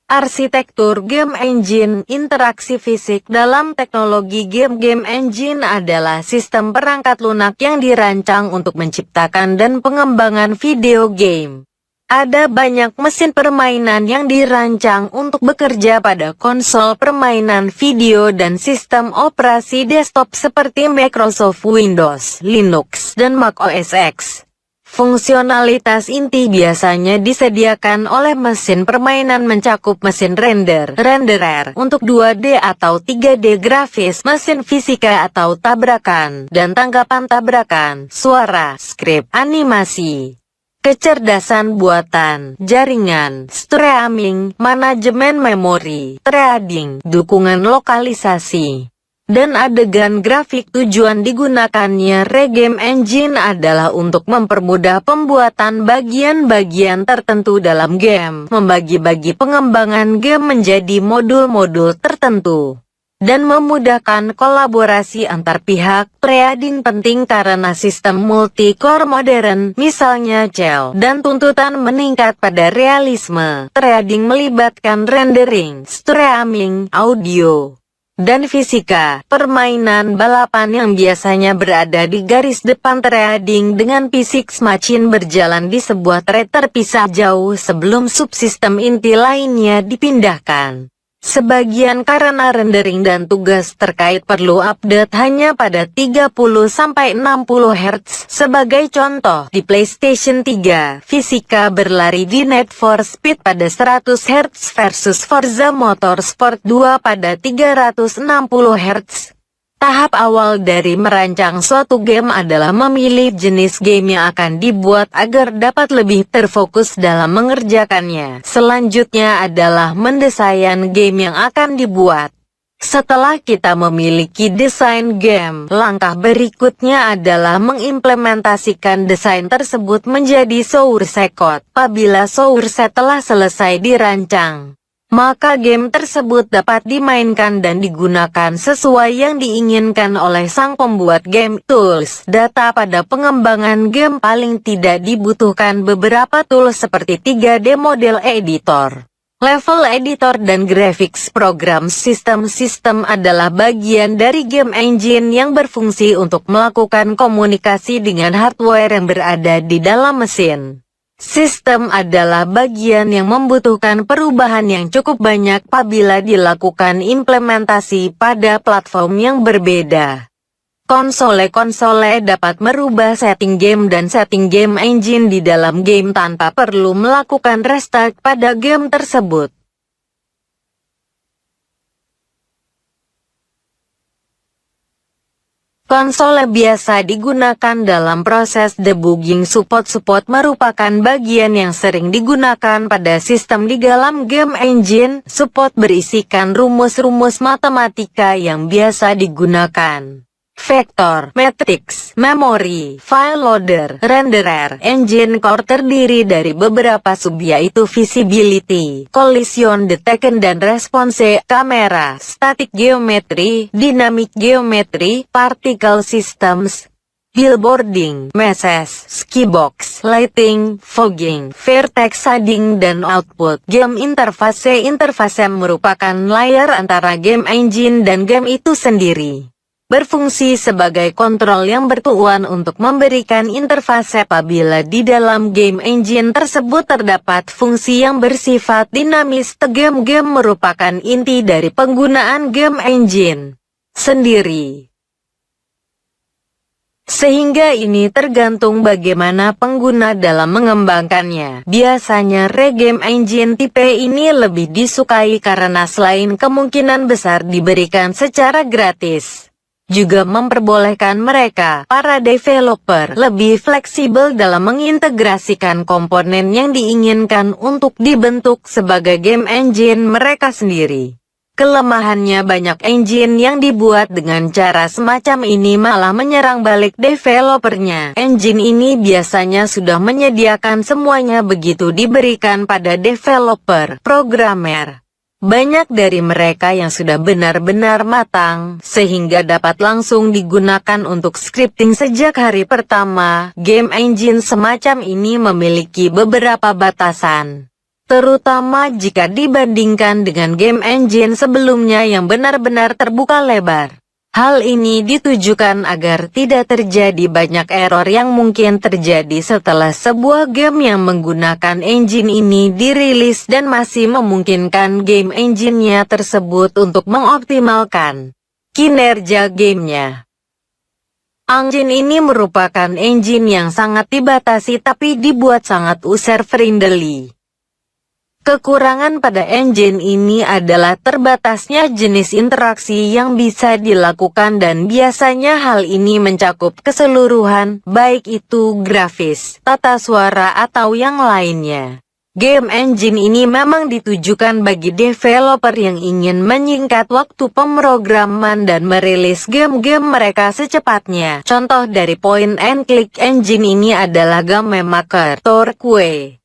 Arsitektur game engine. Interaksi fisik dalam teknologi game engine adalah sistem perangkat lunak yang dirancang untuk menciptakan dan pengembangan video game. Ada banyak mesin permainan yang dirancang untuk bekerja pada konsol permainan video dan sistem operasi desktop seperti Microsoft Windows, Linux, dan Mac OS X. Fungsionalitas inti biasanya disediakan oleh mesin permainan mencakup mesin renderer untuk 2D atau 3D grafis, mesin fisika atau tabrakan, dan tanggapan tabrakan, suara, skrip, animasi, kecerdasan buatan, jaringan, streaming, manajemen memori, threading, dukungan lokalisasi, dan adegan grafik. Tujuan digunakannya Regame Engine adalah untuk mempermudah pembuatan bagian-bagian tertentu dalam game, membagi-bagi pengembangan game menjadi modul-modul tertentu, dan memudahkan kolaborasi antar pihak. Threading penting karena sistem multi-core modern, misalnya CEL, dan tuntutan meningkat pada realisme. Threading melibatkan rendering, streaming, audio, dan fisika. Permainan balapan yang biasanya berada di garis depan threading dengan physics machine berjalan di sebuah thread terpisah jauh sebelum subsistem inti lainnya dipindahkan. Sebagian karena rendering dan tugas terkait perlu update hanya pada 30–60 Hz. Sebagai contoh, di PlayStation 3, fisika berlari di Need for Speed pada 100 Hz versus Forza Motorsport 2 pada 360 Hz. Tahap awal dari merancang suatu game adalah memilih jenis game yang akan dibuat agar dapat lebih terfokus dalam mengerjakannya. Selanjutnya adalah mendesain game yang akan dibuat. Setelah kita memiliki desain game, langkah berikutnya adalah mengimplementasikan desain tersebut menjadi source code. Apabila source telah selesai dirancang, maka game tersebut dapat dimainkan dan digunakan sesuai yang diinginkan oleh sang pembuat game. Tools data pada pengembangan game. Paling tidak dibutuhkan beberapa tools seperti 3D model editor, level editor, dan graphics program. Sistem adalah bagian dari game engine yang berfungsi untuk melakukan komunikasi dengan hardware yang berada di dalam mesin. Sistem adalah bagian yang membutuhkan perubahan yang cukup banyak apabila dilakukan implementasi pada platform yang berbeda. Konsole dapat merubah setting game dan setting game engine di dalam game tanpa perlu melakukan restart pada game tersebut. Konsol biasa digunakan dalam proses debugging. Support merupakan bagian yang sering digunakan pada sistem di dalam game engine. Support berisikan rumus-rumus matematika yang biasa digunakan. Vektor, matrix, memori, file loader, renderer, engine core terdiri dari beberapa sub yaitu visibility, collision detection dan response, kamera, static geometry, dynamic geometry, particle systems, billboarding, meshes, skybox, lighting, fogging, vertex shading, dan output. Game interface merupakan layer antara game engine dan game itu sendiri. Berfungsi sebagai kontrol yang bertujuan untuk memberikan interface apabila di dalam game engine tersebut terdapat fungsi yang bersifat dinamis. Game merupakan inti dari penggunaan game engine sendiri, sehingga ini tergantung bagaimana pengguna dalam mengembangkannya. Biasanya Regame Engine tipe ini lebih disukai karena selain kemungkinan besar diberikan secara gratis, juga memperbolehkan mereka, para developer, lebih fleksibel dalam mengintegrasikan komponen yang diinginkan untuk dibentuk sebagai game engine mereka sendiri. Kelemahannya, banyak engine yang dibuat dengan cara semacam ini malah menyerang balik developernya. Engine ini biasanya sudah menyediakan semuanya begitu diberikan pada developer, programmer. Banyak dari mereka yang sudah benar-benar matang, sehingga dapat langsung digunakan untuk scripting sejak hari pertama. Game engine semacam ini memiliki beberapa batasan. terutama jika dibandingkan dengan game engine sebelumnya yang benar-benar terbuka lebar. Hal ini ditujukan agar tidak terjadi banyak error yang mungkin terjadi setelah sebuah game yang menggunakan engine ini dirilis dan masih memungkinkan game engine-nya tersebut untuk mengoptimalkan kinerja gamenya. Engine ini merupakan engine yang sangat dibatasi tapi dibuat sangat user-friendly. Kekurangan pada engine ini adalah terbatasnya jenis interaksi yang bisa dilakukan dan biasanya hal ini mencakup keseluruhan, baik itu grafis, tata suara atau yang lainnya. Game engine ini memang ditujukan bagi developer yang ingin menyingkat waktu pemrograman dan merilis game-game mereka secepatnya. Contoh dari point and click engine ini adalah Game Maker, Torque.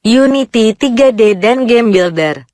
Unity 3D dan Game Builder.